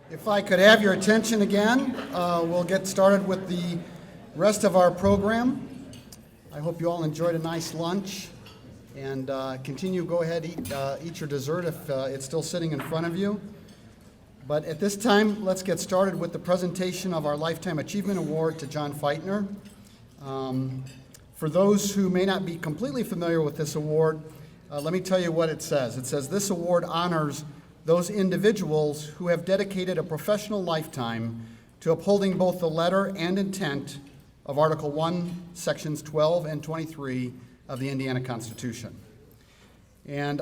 If I could have your attention again, we'll get started with the rest of our program. I hope you all enjoyed a nice lunch, and go ahead, eat your dessert if it's still sitting in front of you. But at this time, let's get started with the presentation of our Lifetime Achievement Award to John Feitner. For those who may not be completely familiar with this award, let me tell you what it says. It says this award honors those individuals who have dedicated a professional lifetime to upholding both the letter and intent of Article 1, Sections 12 and 23 of the Indiana Constitution. And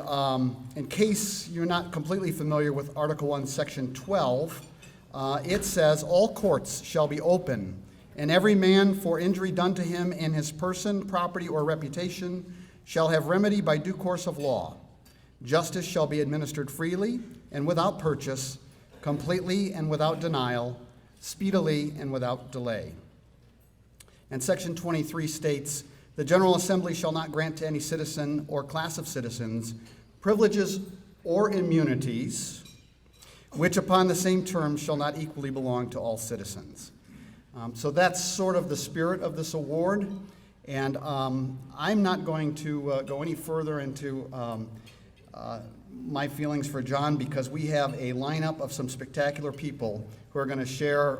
in case you're not completely familiar with Article 1, Section 12, it says, all courts shall be open, and every man for injury done to him in his person, property, or reputation shall have remedy by due course of law. Justice shall be administered freely and without purchase, completely and without denial, speedily and without delay. And Section 23 states, the General Assembly shall not grant to any citizen or class of citizens privileges or immunities, which upon the same terms shall not equally belong to all citizens. So that's sort of the spirit of this award, and I'm not going to go any further into my feelings for John, because we have a lineup of some spectacular people who are going to share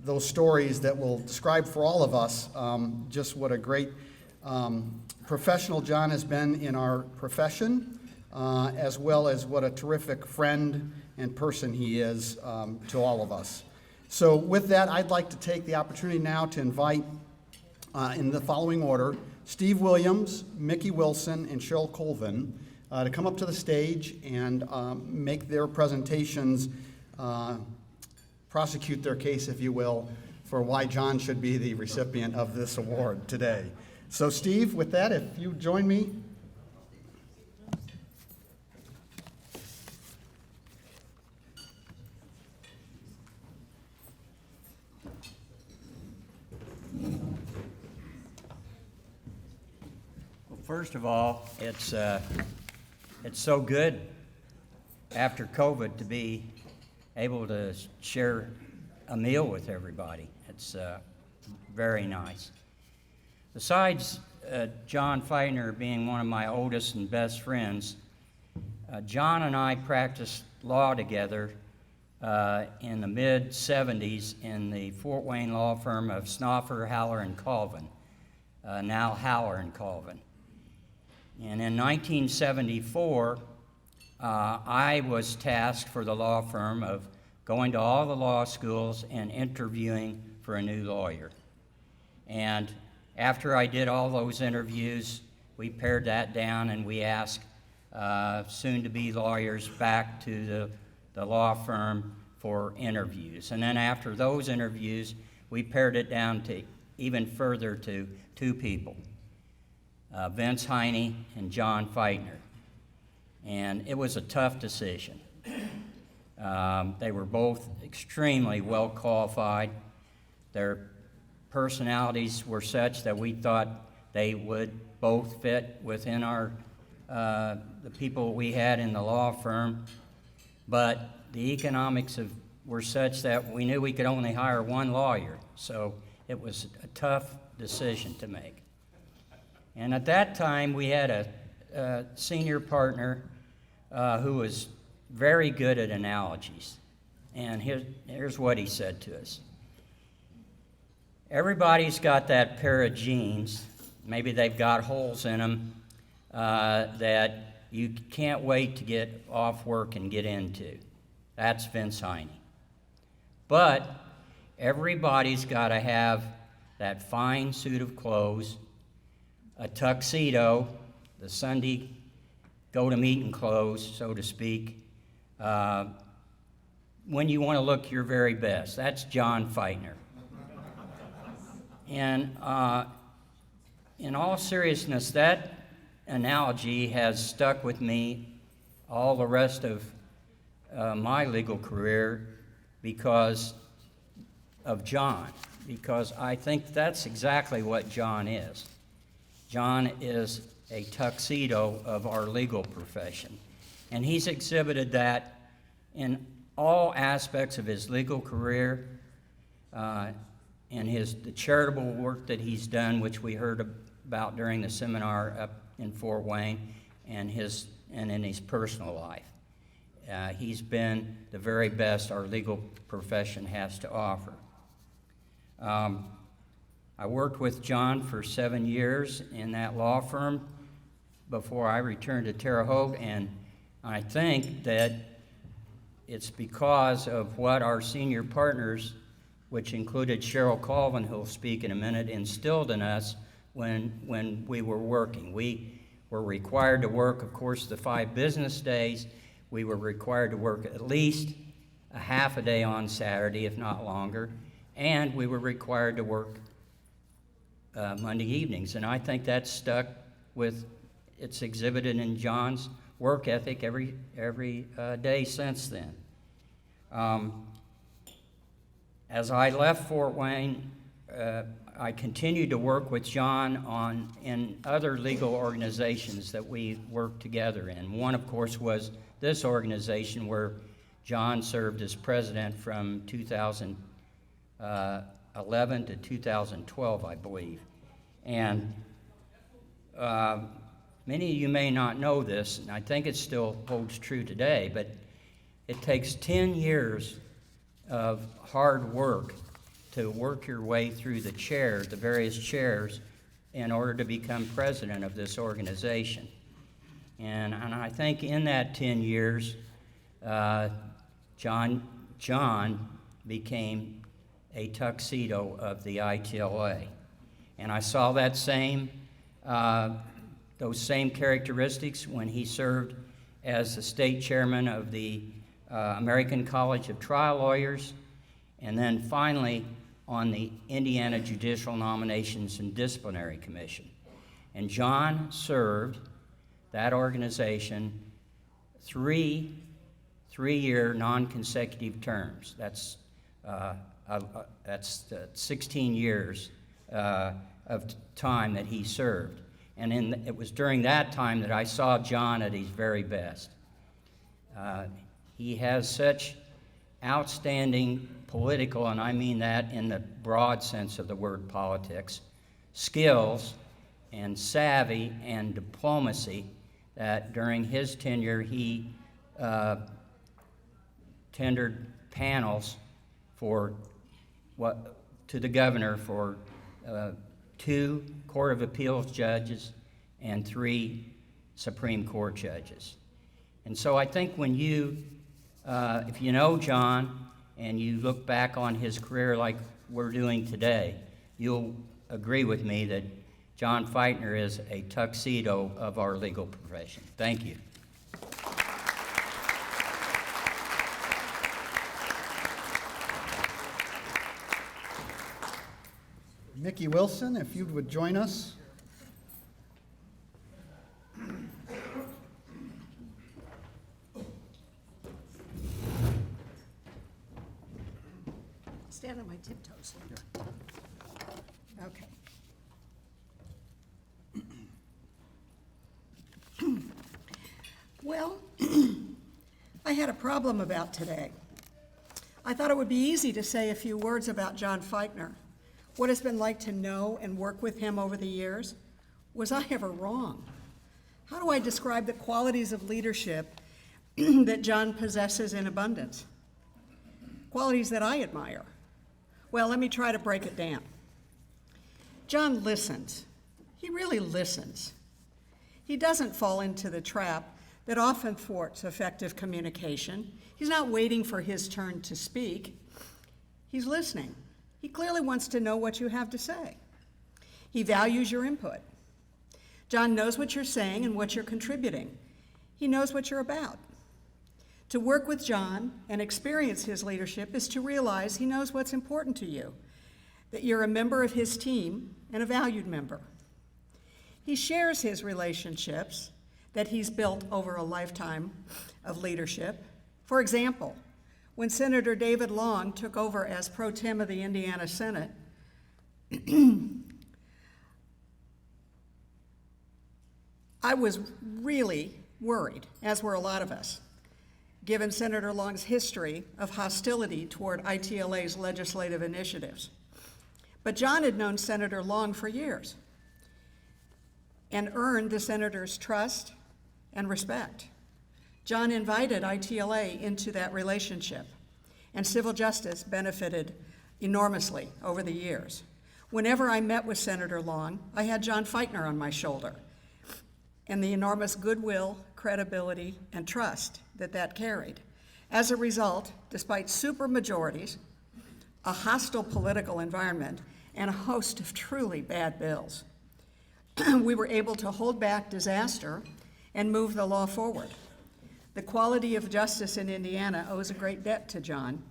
those stories that will describe for all of us just what a great professional John has been in our profession, as well as what a terrific friend and person he is to all of us. So with that, I'd like to take the opportunity now to invite, in the following order, Steve Williams, Mickey Wilson, and Sheryl Calvin to come up to the stage and make their presentations, prosecute their case, if you will, for why John should be the recipient of this award today. So Steve, with that, if you join me. Well, first of all, it's so good after COVID to be able to share a meal with everybody. It's very nice. Besides John Feiner being one of my oldest and best friends, John and I practiced law together in the mid-'70s in the Fort Wayne law firm of Snoffer, HallerColvin, now HallerColvin. And in 1974, I was tasked for the law firm of going to all the law schools and interviewing for a new lawyer. And after I did all those interviews, we pared that down and we asked soon-to-be lawyers back to the law firm for interviews. And then after those interviews, we pared it down to even further to two people, Vince Feiner and John Feitner. And it was a tough decision. They were both extremely well qualified. Their personalities were such that we thought they would both fit within our the people we had in the law firm. But the economics were such that we knew we could only hire one lawyer. So it was a tough decision to make. And at that time, we had a senior partner who was very good at analogies. And here's what he said to us. Everybody's got that pair of jeans, maybe they've got holes in them, that you can't wait to get off work and get into. That's Vince Feiner. But everybody's got to have that fine suit of clothes, a tuxedo, the Sunday go-to-meeting clothes, so to speak, when you want to look your very best. That's John Feitner. And in all seriousness, that analogy has stuck with me all the rest of my legal career because of John, because I think that's exactly what John is. John is a tuxedo of our legal profession, and he's exhibited that in all aspects of his legal career and the charitable work that he's done, which we heard about during the seminar up in Fort Wayne, and in his personal life. He's been the very best our legal profession has to offer. I worked with John for 7 years in that law firm before I returned to Terre Haute, and I think that it's because of what our senior partners, which included Sheryl Calvin, who will speak in a minute, instilled in us when we were working. We were required to work, of course, the 5 business days. We were required to work at least a half a day on Saturday, if not longer, and we were required to work Monday evenings. And I think that's stuck with, it's exhibited in John's work ethic every day since then. As I left Fort Wayne, I continued to work with John in other legal organizations that we worked together in. One, of course, was this organization where John served as president from 2011 to 2012, I believe. And many of you may not know this, and I think it still holds true today, but it takes 10 years of hard work to work your way through the various chairs, in order to become president of this organization. And I think in that 10 years, John became a tuxedo of the ITLA. And I saw those same characteristics when he served as the state chairman of the American College of Trial Lawyers, and then finally on the Indiana Judicial Nominations and Disciplinary Commission. And John served that organization three-year non-consecutive terms. That's 16 years of time that he served. And it was during that time that I saw John at his very best. He has such outstanding political, and I mean that in the broad sense of the word politics, skills and savvy and diplomacy, that during his tenure he tendered panels to the governor for 2 Court of Appeals judges and 3 Supreme Court judges. And so I think when if you know John and you look back on his career like we're doing today, you'll agree with me that John Feitner is a tuxedo of our legal profession. Thank you. Mickey Wilson, if you would join us. Stand on my tiptoes. Okay. Well, I had a problem about today. I thought it would be easy to say a few words about John Feitner, what it's been like to know and work with him over the years. Was I ever wrong? How do I describe the qualities of leadership that John possesses in abundance? Qualities that I admire. Well, let me try to break it down. John listens. He really listens. He doesn't fall into the trap that often thwarts effective communication. He's not waiting for his turn to speak. He's listening. He clearly wants to know what you have to say. He values your input. John knows what you're saying and what you're contributing. He knows what you're about. To work with John and experience his leadership is to realize he knows what's important to you, that you're a member of his team and a valued member. He shares his relationships that he's built over a lifetime of leadership. For example, when Senator David Long took over as pro tem of the Indiana Senate, I was really worried, as were a lot of us. given Senator Long's history of hostility toward ITLA's legislative initiatives. But John had known Senator Long for years and earned the senator's trust and respect. John invited ITLA into that relationship, and civil justice benefited enormously over the years. Whenever I met with Senator Long, I had John Feitner on my shoulder, and the enormous goodwill, credibility, and trust that carried. As a result, despite supermajorities, a hostile political environment, and a host of truly bad bills, we were able to hold back disaster and move the law forward. The quality of justice in Indiana owes a great debt to John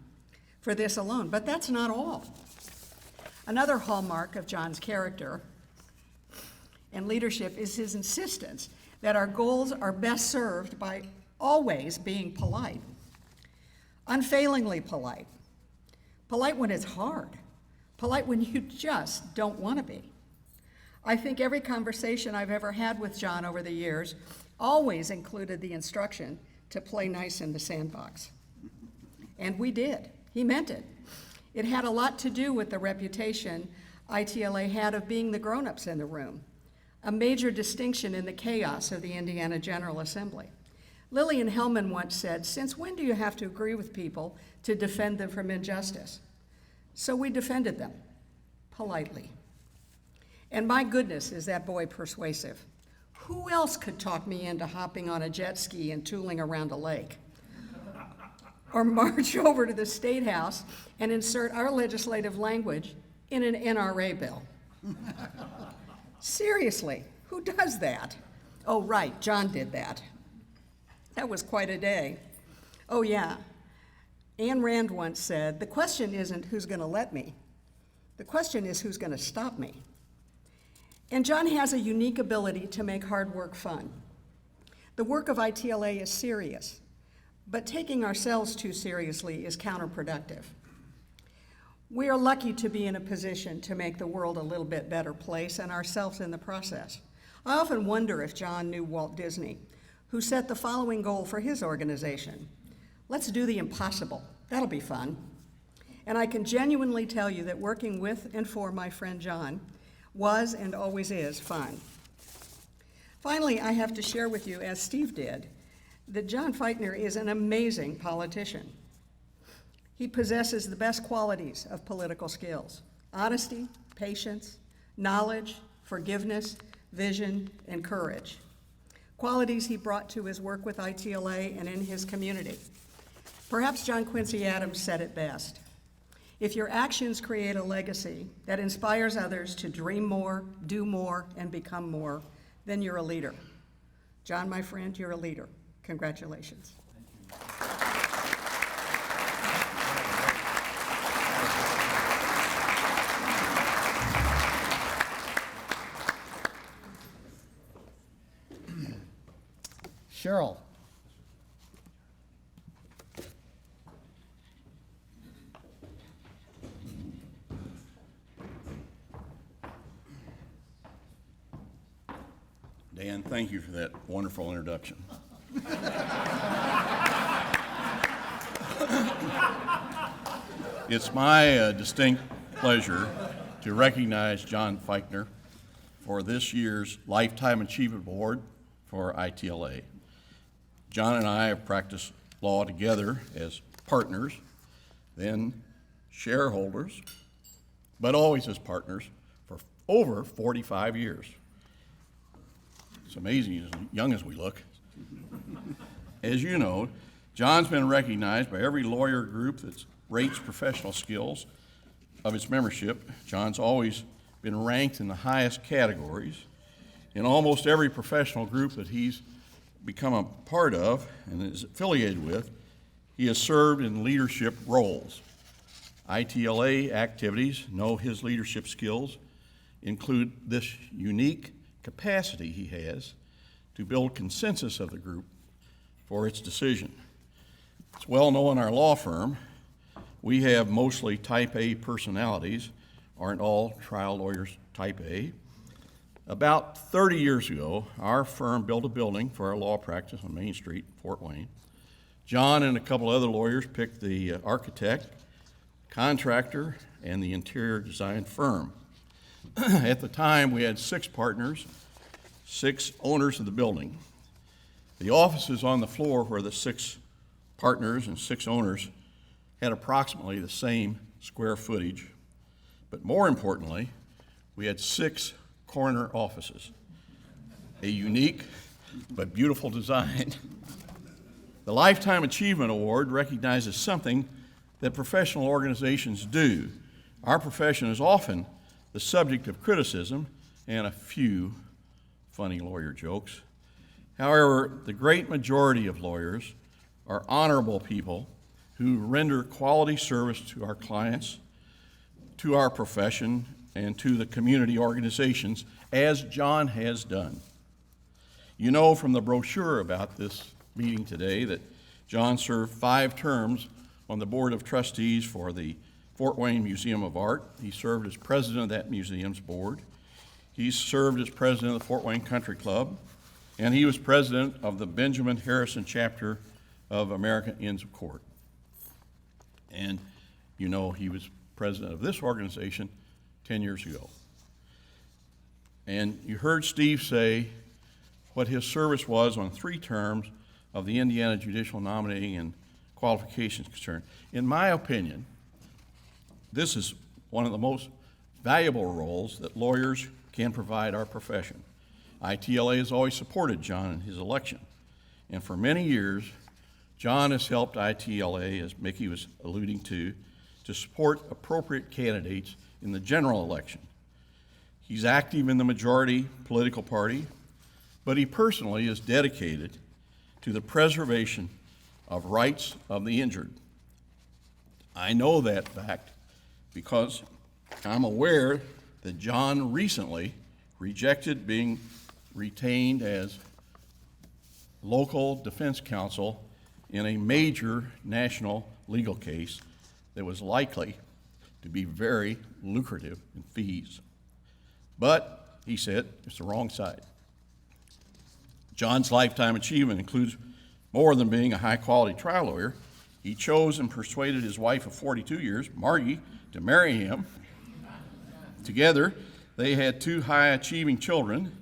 for this alone, but that's not all. Another hallmark of John's character and leadership is his insistence that our goals are best served by always being polite, unfailingly polite, polite when it's hard, polite when you just don't want to be. I think every conversation I've ever had with John over the years always included the instruction to play nice in the sandbox. And we did. He meant it. It had a lot to do with the reputation ITLA had of being the grown-ups in the room, a major distinction in the chaos of the Indiana General Assembly. Lillian Hellman once said, "Since when do you have to agree with people to defend them from injustice?" So we defended them, politely. And my goodness, is that boy persuasive. Who else could talk me into hopping on a jet ski and tooling around a lake? Or march over to the State House and insert our legislative language in an NRA bill? Seriously, who does that? Oh, right, John did that. That was quite a day. Oh, yeah. Ayn Rand once said, "The question isn't who's going to let me. The question is who's going to stop me." And John has a unique ability to make hard work fun. The work of ITLA is serious, but taking ourselves too seriously is counterproductive. We are lucky to be in a position to make the world a little bit better place and ourselves in the process. I often wonder if John knew Walt Disney, who set the following goal for his organization: let's do the impossible. That'll be fun. And I can genuinely tell you that working with and for my friend John was and always is fun. Finally, I have to share with you, as Steve did, that John Feitner is an amazing politician. He possesses the best qualities of political skills: honesty, patience, knowledge, forgiveness, vision, and courage. Qualities he brought to his work with ITLA and in his community. Perhaps John Quincy Adams said it best: if your actions create a legacy that inspires others to dream more, do more, and become more, then you're a leader. John, my friend, you're a leader. Congratulations. Sheryl. Dan, thank you for that wonderful introduction. It's my distinct pleasure to recognize John Feitner for this year's Lifetime Achievement Award for ITLA. John and I have practiced law together as partners, then shareholders, but always as partners for over 45 years. It's amazing, as young as we look. As you know, John's been recognized by every lawyer group that rates professional skills of its membership. John's always been ranked in the highest categories. In almost every professional group that he's become a part of and is affiliated with, he has served in leadership roles. ITLA activities know his leadership skills include this unique capacity he has to build consensus of the group for its decision. It's well known in our law firm, we have mostly type A personalities, aren't all trial lawyers type A. About 30 years ago, our firm built a building for our law practice on Main Street, Fort Wayne. John and a couple other lawyers picked the architect, contractor, and the interior design firm. At the time, we had 6 partners, 6 owners of the building. The offices on the floor where the 6 partners and 6 owners had approximately the same square footage, but more importantly, we had 6 corner offices, a unique but beautiful design. The Lifetime Achievement Award recognizes something that professional organizations do. Our profession is often the subject of criticism and a few funny lawyer jokes. However, the great majority of lawyers are honorable people who render quality service to our clients, to our profession, and to the community organizations, as John has done. You know from the brochure about this meeting today that John served 5 terms on the Board of Trustees for the Fort Wayne Museum of Art. He served as president of that museum's board. He served as president of the Fort Wayne Country Club, and he was president of the Benjamin Harrison chapter of American Inns of Court. And you know he was president of this organization 10 years ago. And you heard Steve say what his service was on 3 terms of the Indiana Judicial Nominating and Qualifications Concern. In my opinion, this is one of the most valuable roles that lawyers can provide our profession. ITLA has always supported John in his election, and for many years, John has helped ITLA, as Mickey was alluding to support appropriate candidates in the general election. He's active in the majority political party, but he personally is dedicated to the preservation of rights of the injured. I know that fact because I'm aware that John recently rejected being retained as local defense counsel in a major national legal case that was likely to be very lucrative in fees. But, he said, it's the wrong side. John's lifetime achievement includes more than being a high-quality trial lawyer. He chose and persuaded his wife of 42 years, Margie, to marry him. Together, they had 2 high-achieving children,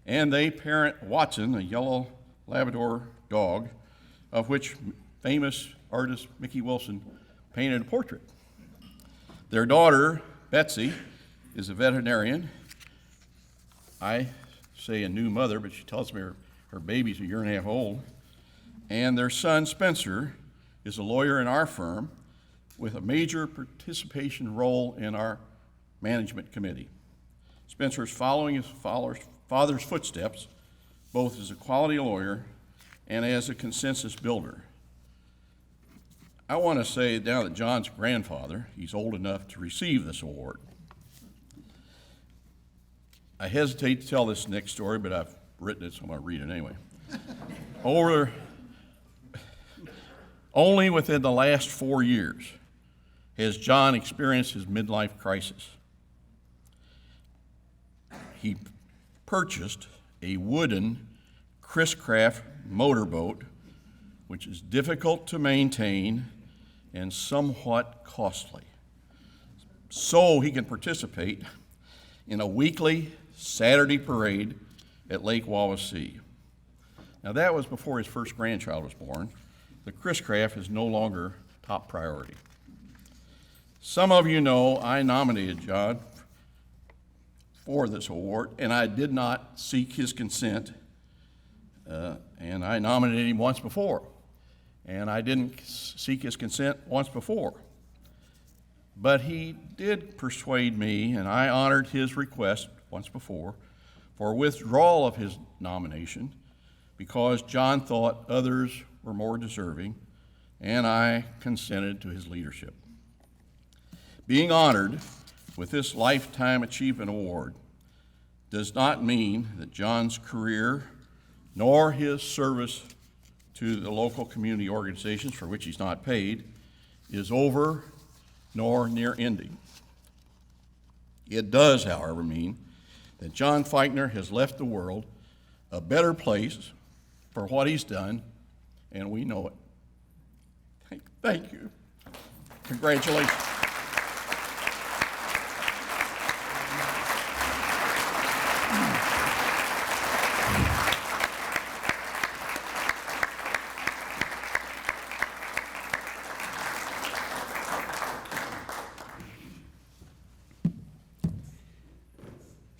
and they parent Watson, a yellow Labrador dog, of which famous artist Mickey Wilson painted a portrait. Their daughter, Betsy, is a veterinarian. I say a new mother, but she tells me her baby's a 1.5 years old. And their son, Spencer, is a lawyer in our firm with a major participation role in our management committee. Spencer is following his father's footsteps, both as a quality lawyer and as a consensus builder. I want to say now that John's grandfather, he's old enough to receive this award. I hesitate to tell this next story, but I've written it, so I'm going to read it anyway. Only within the last 4 years has John experienced his midlife crisis. He purchased a wooden Chris-Craft motorboat, which is difficult to maintain and somewhat costly, so he can participate in a weekly Saturday parade at Lake Wawasee. Now, that was before his first grandchild was born. The Chris-Craft is no longer top priority. Some of you know I nominated John for this award, and I did not seek his consent, and I nominated him once before, and I didn't seek his consent once before. But he did persuade me, and I honored his request once before for withdrawal of his nomination because John thought others were more deserving, and I consented to his leadership. Being honored with this Lifetime Achievement Award does not mean that John's career nor his service to the local community organizations for which he's not paid is over nor near ending. It does, however, mean that John Feitner has left the world a better place for what he's done, and we know it. Thank you. Congratulations.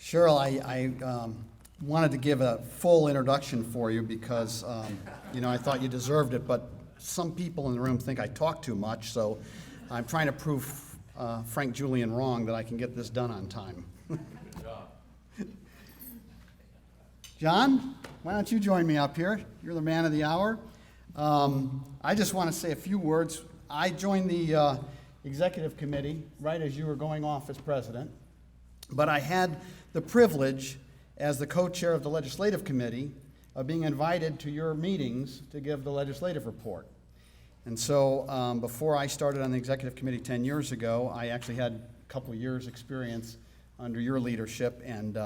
Sheryl, I wanted to give a full introduction for you because, I thought you deserved it, but some people in the room think I talk too much, so I'm trying to prove Frank Julian wrong that I can get this done on time. John, why don't you join me up here? You're the man of the hour. I just want to say a few words. I joined the executive committee right as you were going off as president, but I had the privilege as the co-chair of the legislative committee of being invited to your meetings to give the legislative report. And so before I started on the executive committee 10 years ago, I actually had a couple of years' experience under your leadership, and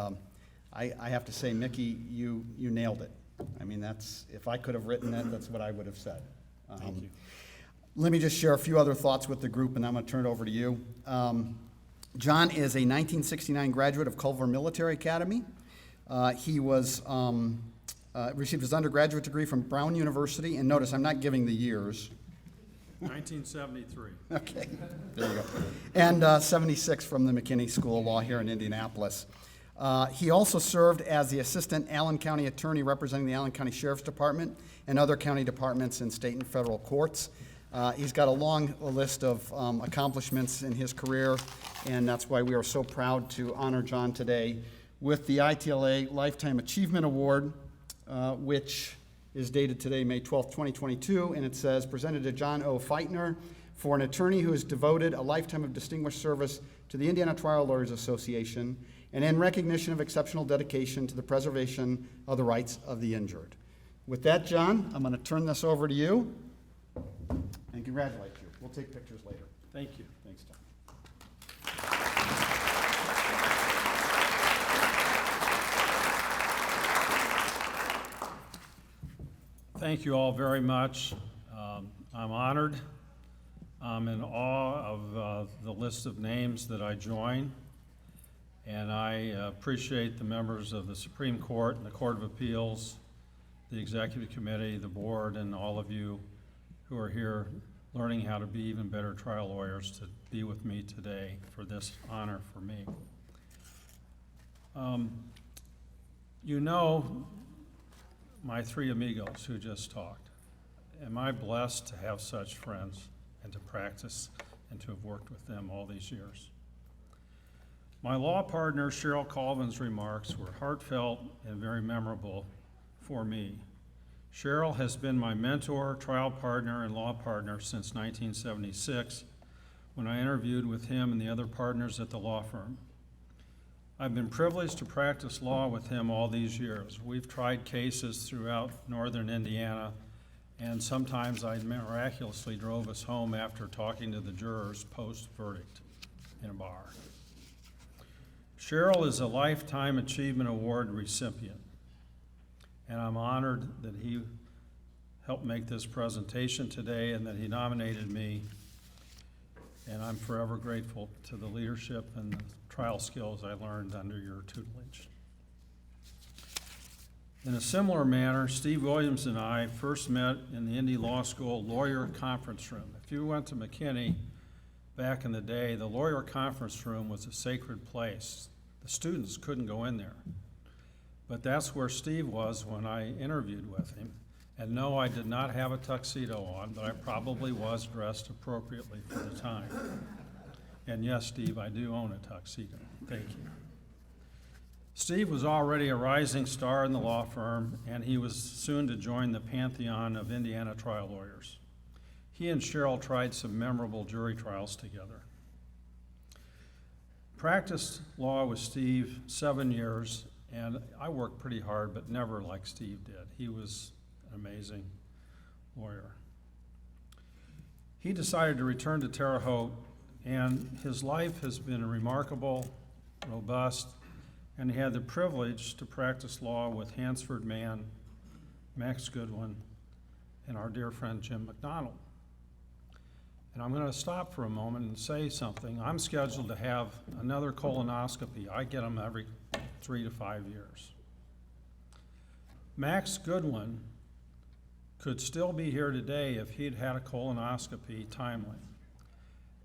I have to say, Mickey, you nailed it. I mean, if I could have written it, that's what I would have said. Thank you. Let me just share a few other thoughts with the group, and I'm going to turn it over to you. John is a 1969 graduate of Culver Military Academy. He received his undergraduate degree from Brown University, and notice I'm not giving the years. 1973. Okay, there you go. And 76 from the McKinney School of Law here in Indianapolis. He also served as the assistant Allen County attorney representing the Allen County Sheriff's Department and other county departments in state and federal courts. He's got a long list of accomplishments in his career, and that's why we are so proud to honor John today with the ITLA Lifetime Achievement Award, which is dated today, May 12th, 2022, and it says, presented to John O. Feitner for an attorney who has devoted a lifetime of distinguished service to the Indiana Trial Lawyers Association and in recognition of exceptional dedication to the preservation of the rights of the injured. With that, John, I'm going to turn this over to you and congratulate you. We'll take pictures later. Thank you. Thanks, John. Thank you all very much. I'm honored. I'm in awe of the list of names that I join, and I appreciate the members of the Supreme Court and the Court of Appeals, the Executive Committee, the Board, and all of you who are here learning how to be even better trial lawyers to be with me today for this honor for me. You know my three amigos who just talked. Am I blessed to have such friends and to practice and to have worked with them all these years? My law partner Sheryl Calvin's remarks were heartfelt and very memorable for me. Sheryl has been my mentor, trial partner, and law partner since 1976 when I interviewed with him and the other partners at the law firm. I've been privileged to practice law with him all these years. We've tried cases throughout northern Indiana, and sometimes I miraculously drove us home after talking to the jurors post-verdict in a bar. Sheryl is a Lifetime Achievement Award recipient, and I'm honored that he helped make this presentation today and that he nominated me, and I'm forever grateful to the leadership and the trial skills I learned under your tutelage. In a similar manner, Steve Williams and I first met in the Indy Law School lawyer conference room. If you went to McKinney back in the day, the lawyer conference room was a sacred place. The students couldn't go in there. But that's where Steve was when I interviewed with him. And no, I did not have a tuxedo on, but I probably was dressed appropriately for the time. And yes, Steve, I do own a tuxedo. Thank you. Steve was already a rising star in the law firm, and he was soon to join the pantheon of Indiana trial lawyers. He and Sheryl tried some memorable jury trials together. Practiced law with Steve 7 years, and I worked pretty hard, but never like Steve did. He was an amazing lawyer. He decided to return to Terre Haute, and his life has been remarkable, robust, and he had the privilege to practice law with Hansford Mann, Max Goodwin, and our dear friend Jim McDonald. And I'm going to stop for a moment and say something. I'm scheduled to have another colonoscopy. I get them every 3 to 5 years. Max Goodwin could still be here today if he'd had a colonoscopy timely.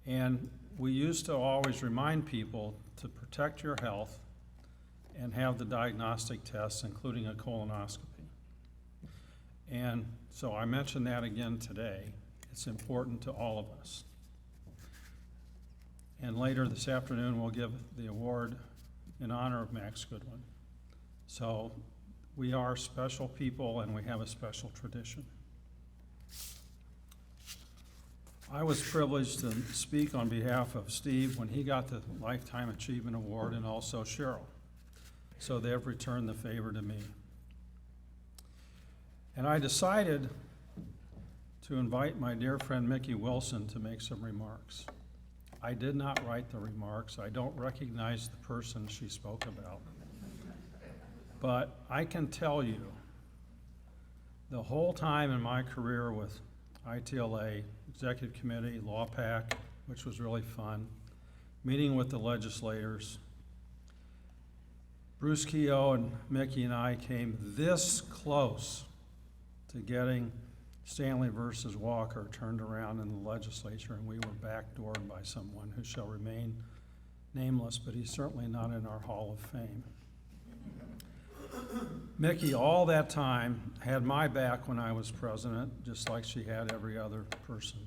And we used to always remind people to protect your health and have the diagnostic tests, including a colonoscopy. And so I mention that again today. It's important to all of us. And later this afternoon, we'll give the award in honor of Max Goodwin. So we are special people and we have a special tradition. I was privileged to speak on behalf of Steve when he got the Lifetime Achievement Award, and also Sheryl. So they've returned the favor to me. And I decided to invite my dear friend Mickey Wilson to make some remarks. I did not write the remarks. I don't recognize the person she spoke about. But I can tell you, the whole time in my career with ITLA, Executive Committee, Law Pack, which was really fun, meeting with the legislators, Bruce Keogh and Mickey and I came this close to getting Stanley versus Walker turned around in the legislature, and we were backdoored by someone who shall remain nameless, but he's certainly not in our Hall of Fame. Mickey, all that time, had my back when I was president, just like she had every other person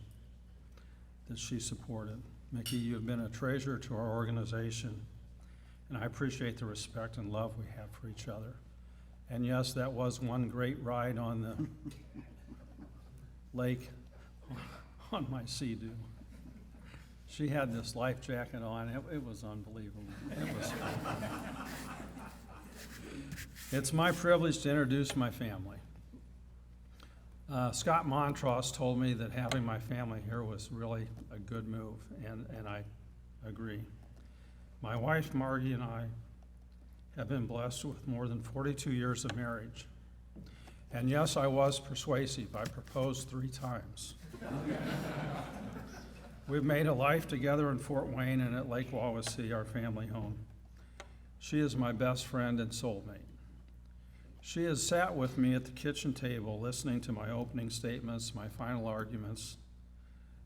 that she supported. Mickey, you've been a treasure to our organization, and I appreciate the respect and love we have for each other. And yes, that was one great ride on the lake on my Sea-Doo. She had this life jacket on. It was unbelievable. It's my privilege to introduce my family. Scott Montross told me that having my family here was really a good move, and I agree. My wife, Margie, and I have been blessed with more than 42 years of marriage. And yes, I was persuasive. I proposed 3 times. We've made a life together in Fort Wayne and at Lake Wawasee, our family home. She is my best friend and soulmate. She has sat with me at the kitchen table, listening to my opening statements, my final arguments,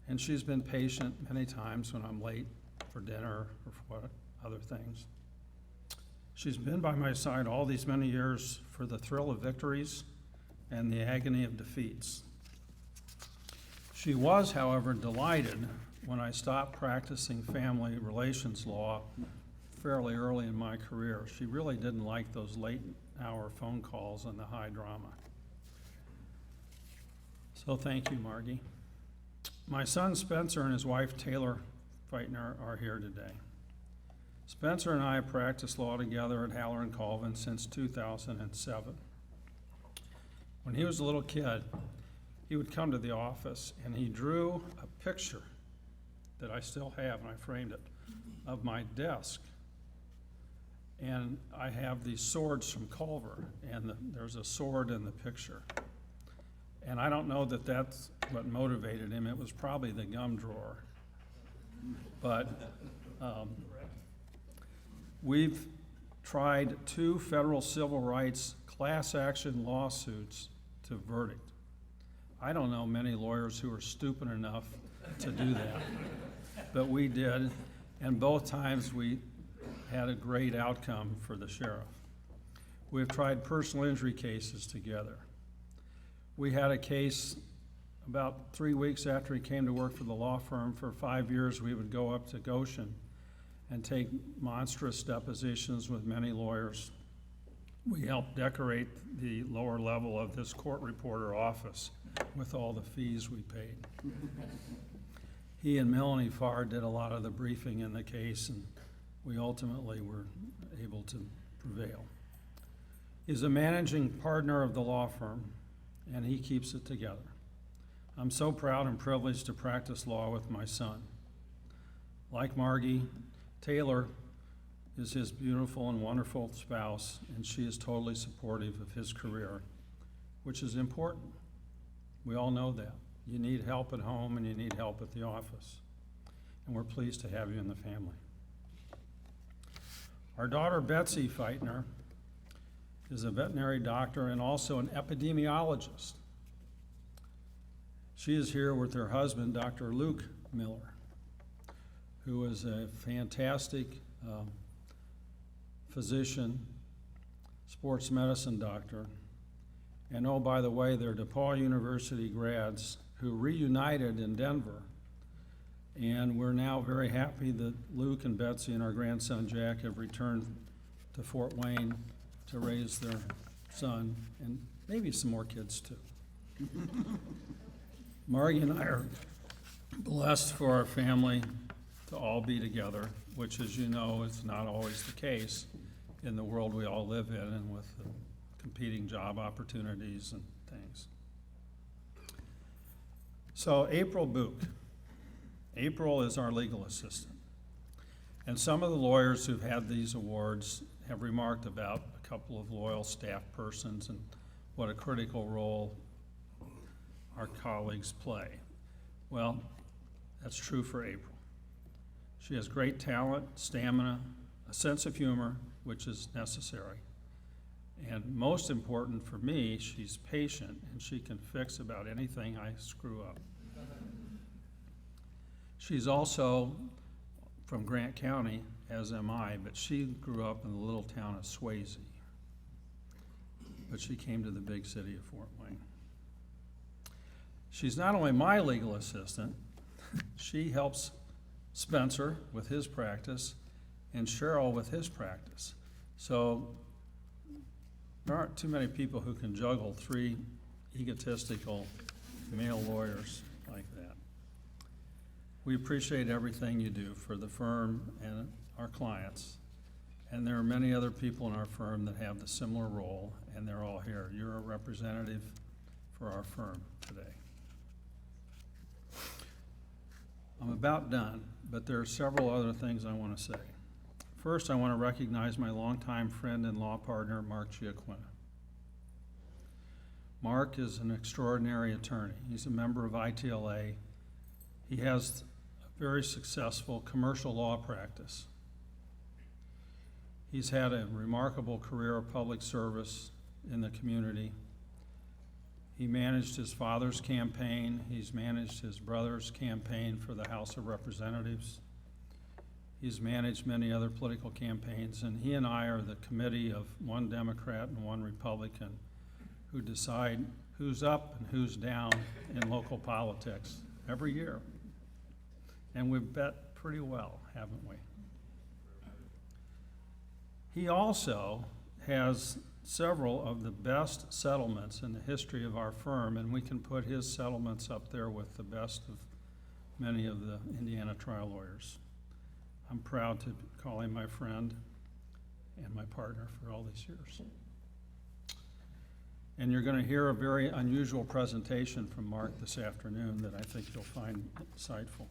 and she's been patient many times when I'm late for dinner or for other things. She's been by my side all these many years for the thrill of victories and the agony of defeats. She was, however, delighted when I stopped practicing family relations law fairly early in my career. She really didn't like those late-hour phone calls and the high drama. So thank you, Margie. My son Spencer and his wife Taylor Feitner are here today. Spencer and I have practiced law together at HallerColvin since 2007. When he was a little kid, he would come to the office and he drew a picture that I still have, and I framed it, of my desk. And I have these swords from Culver, and there's a sword in the picture. And I don't know that that's what motivated him. It was probably the gum drawer. But we've tried 2 federal civil rights class action lawsuits to verdict. I don't know many lawyers who are stupid enough to do that, but we did, and both times we had a great outcome for the sheriff. We've tried personal injury cases together. We had a case about 3 weeks after he came to work for the law firm. For 5 years, we would go up to Goshen and take monstrous depositions with many lawyers. We helped decorate the lower level of this court reporter office with all the fees we paid. He and Melanie Farr did a lot of the briefing in the case, and we ultimately were able to prevail. He's a managing partner of the law firm, and he keeps it together. I'm so proud and privileged to practice law with my son. Like Margie, Taylor is his beautiful and wonderful spouse, and she is totally supportive of his career, which is important. We all know that. You need help at home and you need help at the office. And we're pleased to have you in the family. Our daughter Betsy Feitner is a veterinary doctor and also an epidemiologist. She is here with her husband, Dr. Luke Miller, who is a fantastic physician, sports medicine doctor, and oh, by the way, they're DePaul University grads who reunited in Denver. And we're now very happy that Luke and Betsy and our grandson Jack have returned to Fort Wayne to raise their son and maybe some more kids too. Margie and I are blessed for our family to all be together, which, as you know, is not always the case in the world we all live in and with the competing job opportunities and things. So April Book. April is our legal assistant. And some of the lawyers who've had these awards have remarked about a couple of loyal staff persons and what a critical role our colleagues play. Well, that's true for April. She has great talent, stamina, a sense of humor, which is necessary. And most important for me, she's patient and she can fix about anything I screw up. She's also from Grant County, as am I, but she grew up in the little town of Swayze. But she came to the big city of Fort Wayne. She's not only my legal assistant, she helps Spencer with his practice and Sheryl with his practice. So there aren't too many people who can juggle three egotistical male lawyers like that. We appreciate everything you do for the firm and our clients. And there are many other people in our firm that have the similar role, and they're all here. You're a representative for our firm today. I'm about done, but there are several other things I want to say. First, I want to recognize my longtime friend and law partner, Mark Giaquina. Mark is an extraordinary attorney. He's a member of ITLA. He has a very successful commercial law practice. He's had a remarkable career of public service in the community. He managed his father's campaign. He's managed his brother's campaign for the House of Representatives. He's managed many other political campaigns, and he and I are the committee of one Democrat and one Republican who decide who's up and who's down in local politics every year. And we've bet pretty well, haven't we? He also has several of the best settlements in the history of our firm, and we can put his settlements up there with the best of many of the Indiana trial lawyers. I'm proud to call him my friend and my partner for all these years. And you're going to hear a very unusual presentation from Mark this afternoon that I think you'll find insightful.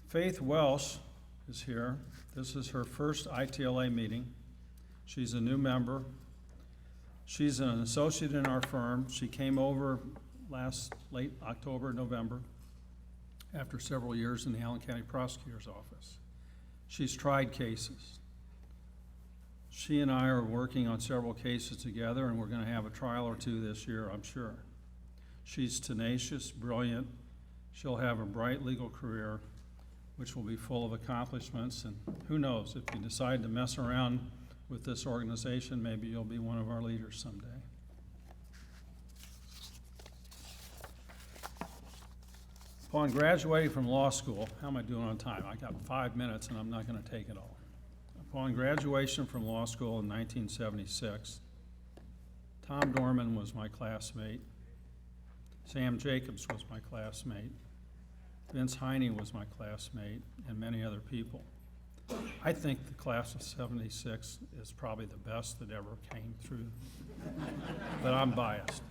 Faith Welsh is here. This is her first ITLA meeting. She's a new member. She's an associate in our firm. She came over late October, November, after several years in the Allen County Prosecutor's Office. She's tried cases. She and I are working on several cases together, and we're going to have a trial or two this year, I'm sure. She's tenacious, brilliant. She'll have a bright legal career, which will be full of accomplishments, and who knows, if you decide to mess around with this organization, maybe you'll be one of our leaders someday. Upon graduating from law school, how am I doing on time? I got 5 minutes and I'm not going to take it all. Upon graduation from law school in 1976, Tom Dorman was my classmate, Sam Jacobs was my classmate, Vince Heine was my classmate, and many other people. I think the class of 76 is probably the best that ever came through, but I'm biased.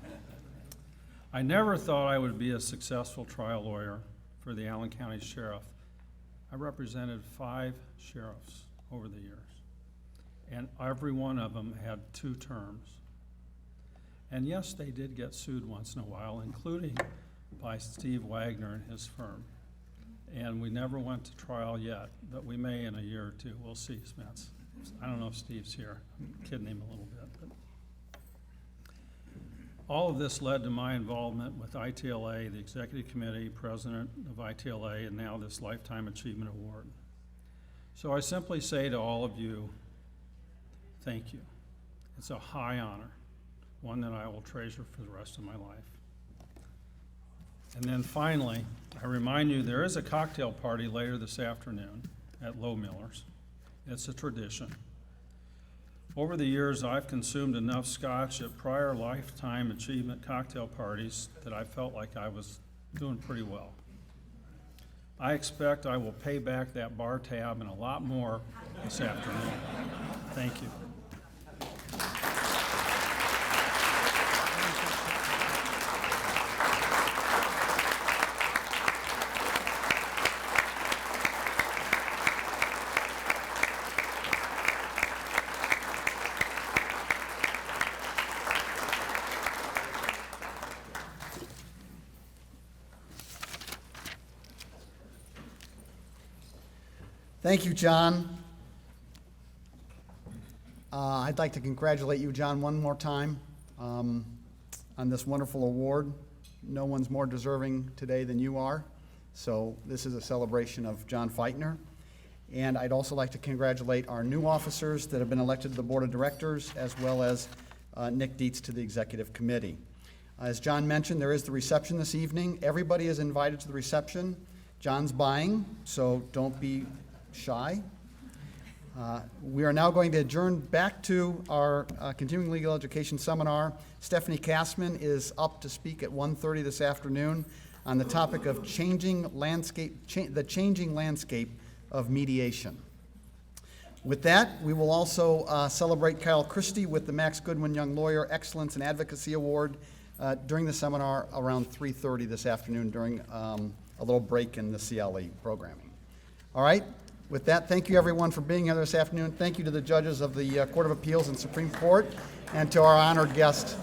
I never thought I would be a successful trial lawyer for the Allen County Sheriff. I represented 5 sheriffs over the years, and every one of them had 2 terms. And yes, they did get sued once in a while, including by Steve Wagner and his firm. And we never went to trial yet, but we may in a year or two. We'll see, Smets. I don't know if Steve's here. I'm kidding him a little bit. But all of this led to my involvement with ITLA, the Executive Committee, President of ITLA, and now this Lifetime Achievement Award. So I simply say to all of you, thank you. It's a high honor, one that I will treasure for the rest of my life. And then finally, I remind you there is a cocktail party later this afternoon at Low Miller's. It's a tradition. Over the years, I've consumed enough scotch at prior Lifetime Achievement cocktail parties that I felt like I was doing pretty well. I expect I will pay back that bar tab and a lot more this afternoon. Thank you. Thank you, John. I'd like to congratulate you, John, one more time on this wonderful award. No one's more deserving today than you are. So this is a celebration of John Feitner. And I'd also like to congratulate our new officers that have been elected to the Board of Directors, as well as Nick Dietz to the Executive Committee. As John mentioned, there is the reception this evening. Everybody is invited to the reception. John's buying, so don't be shy. We are now going to adjourn back to our continuing legal education seminar. Stephanie Kassman is up to speak at 1:30 this afternoon on the topic of the changing landscape of mediation. With that, we will also celebrate Kyle Christie with the Max Goodwin Young Lawyer Excellence and Advocacy Award during the seminar around 3:30 this afternoon during a little break in the CLE programming. All right. With that, thank you everyone for being here this afternoon. Thank you to the judges of the Court of Appeals and Supreme Court, and to our honored guest,